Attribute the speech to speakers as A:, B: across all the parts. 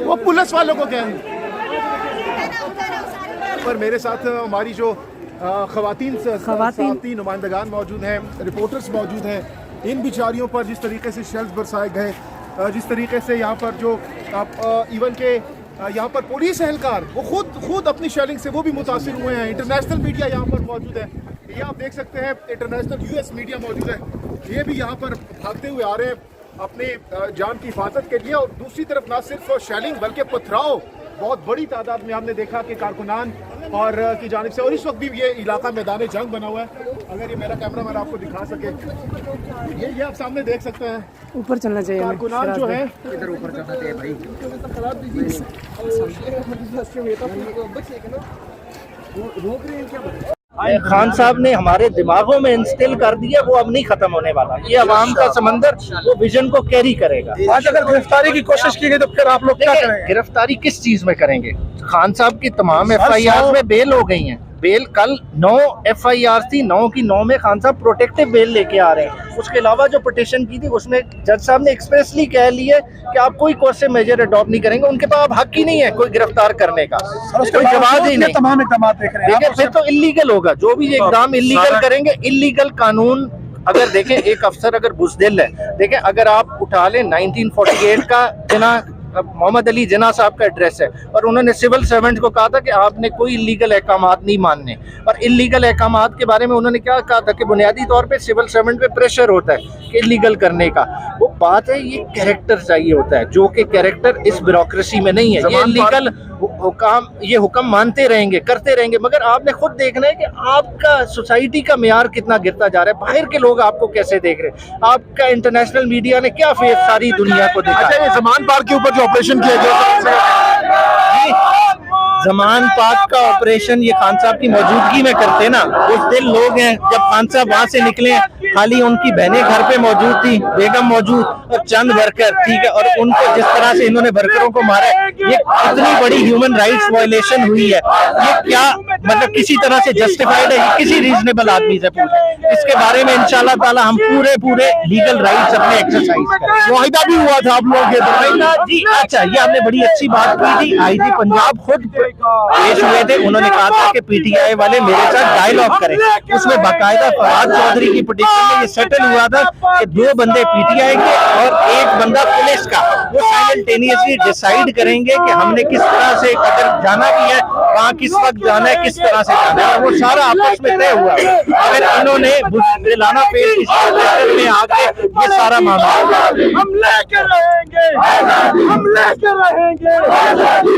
A: वो पुलिस वालों को कहें। पर मेरे साथ हमारी जो खवातीन नुमाइंदगान मौजूद हैं, रिपोर्टर्स मौजूद हैं, इन बिचारियों पर जिस तरीके से शेल्स बरसाए गए, जिस तरीके से यहाँ पर जो इवन के यहाँ पर पुलिस एहलकार वो खुद अपनी शेलिंग से वो भी मुतासिर हुए हैं। इंटरनेशनल मीडिया यहाँ पर मौजूद है, ये आप देख सकते हैं, इंटरनेशनल यूएस मीडिया मौजूद है, ये भी यहाँ पर भागते हुए आ रहे हैं अपने जान की हिफाजत के लिए। और दूसरी तरफ ना सिर्फ शेलिंग बल्कि पथराव बहुत बड़ी तादाद में हमने देखा कि कारकुनान और की जानिब से, और इस वक्त भी ये इलाका मैदान जंग बना हुआ है। अगर ये मेरा कैमरामैन आपको दिखा सके, ये आप सामने देख सकते हैं, ऊपर चलना चाहिए कारकुनान जो है, इधर ऊपर चलना चाहिए भाई।
B: खान साहब ने हमारे दिमागों में इंस्टिल कर दिया, वो अब नहीं खत्म होने वाला। ये अवाम का समंदर वो विजन को कैरी करेगा।
C: आज अगर गिरफ्तारी की कोशिश की गई तो फिर आप लोग क्या करेंगे?
B: गिरफ्तारी किस चीज में करेंगे? खान साहब की तमाम FIR में बेल हो गई हैं। बेल कल 9 FIR थी, 9 की 9 में खान साहब प्रोटेक्टिव बेल लेके आ रहे हैं। उसके अलावा जो पिटीशन की थी उसमें जज साहब ने एक्सप्रेसली कह लिया कि आप कोई कोर्स मेजर अडॉप्ट नहीं करेंगे, उनके पास हक ही नहीं है कोई गिरफ्तार करने का, कोई जवाब ही नहीं।
C: तमाम इकदाम देख रहे हैं,
B: फिर तो इलीगल होगा, जो भी इकदाम इलीगल करेंगे। इलीगल कानून अगर देखें, एक अफसर अगर बुज़दिल है, देखें अगर आप उठा लें 1948 का जिना मोहम्मद अली जिना साहब का एड्रेस है, और उन्होंने सिविल सर्वेंट को कहा था कि आपने कोई इलीगल अहकामात नहीं मानने, और इलीगल अहकामात के बारे में उन्होंने क्या कहा था कि बुनियादी तौर पे सिविल सर्वेंट पे प्रेशर होता है कि इलीगल करने का। वो बात है, ये कैरेक्टर चाहिए होता है, जो कि कैरेक्टर इस ब्यूरोक्रेसी में नहीं है। ये इलीगल ये हुक्म मानते रहेंगे, करते रहेंगे, मगर आपने खुद देखना है कि आपका सोसाइटी का मेयार कितना गिरता जा रहा है, बाहर के लोग आपको कैसे देख रहे हैं, आपका इंटरनेशनल मीडिया ने क्या फेस सारी दुनिया को देखा।
A: अच्छा, ये ज़मान पार्क के ऊपर जो ऑपरेशन किया गया,
B: जमान पाक का ऑपरेशन ये खान साहब की मौजूदगी में करते ना, उस दिन लोग हैं जब खान साहब वहां से निकले, खाली उनकी बहनें घर पे मौजूद थी, बेगम मौजूद और चंद वर्कर, ठीक है, और उनको जिस तरह से इन्होंने वर्करों को मारा, ये कितनी बड़ी ह्यूमन राइट्स वायलेशन हुई है। ये क्या मतलब किसी तरह से जस्टिफाइड है? किसी रीजनेबल आदमी से पूछे, इसके बारे में इंशाल्लाह ताला हम पूरे लीगल राइट्स अपने एक्सरसाइज करें।
A: मुआहिदा भी हुआ था आप लोगों के दरमियान
B: जी। अच्छा, ये आपने बड़ी अच्छी बात की थी, IG पंजाब खुद पेश हुए थे, उन्होंने कहा था कि PTI वाले मेरे साथ डायलॉग करें। उसमें बाकायदा फवाद चौधरी की पिटीशन में ये सेटल हुआ था कि 2 बंदे PTI के और 1 बंदा पुलिस का, वो साइमल्टेनियसली डिसाइड करेंगे कि हमने किस तरह से अगर जाना भी है, वहाँ किस वक्त जाना है, किस तरह से जाना है, वो सारा आपस में तय हुआ। अगर इन्होंने दिलाना पेश में आके ये सारा मामला
C: हम लेकर रहेंगे, हम लेकर रहेंगे,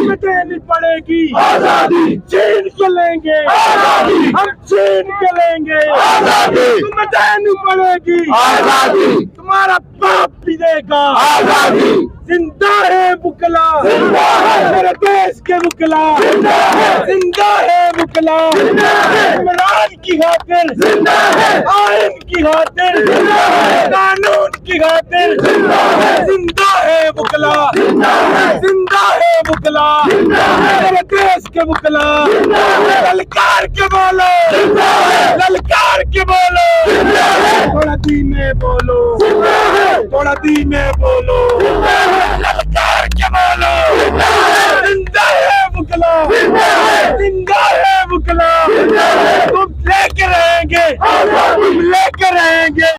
C: मिटनी पड़ेगी आजादी, चीन के लेंगे आजादी, हम चीन के लेंगे आजादी, मिटनी पड़ेगी आजादी, तुम्हारा बाप भी देगा आजादी। जिंदा है बुकला, जिंदा है मेरे देश के बुकला, जिंदा है, जिंदा है बुकला, जिंदा है इमरान की खातिर, जिंदा है आइन की खातिर, जिंदा है कानून की खातिर, जिंदा है, जिंदा है बुकला, जिंदा है, जिंदा है बुकला, जिंदा है मेरे देश के बुकला, जिंदा है ललकार के बोलो, जिंदा है ललकार के बोलो, जिंदा है थोड़ा धीमे बोलो, जिंदा है थोड़ा धीमे बोलो, जिंदा है ललकार के बोलो, जिंदा है बुकला, जिंदा है बुकला, तुम लेके रहेंगे, तुम लेके रहेंगे।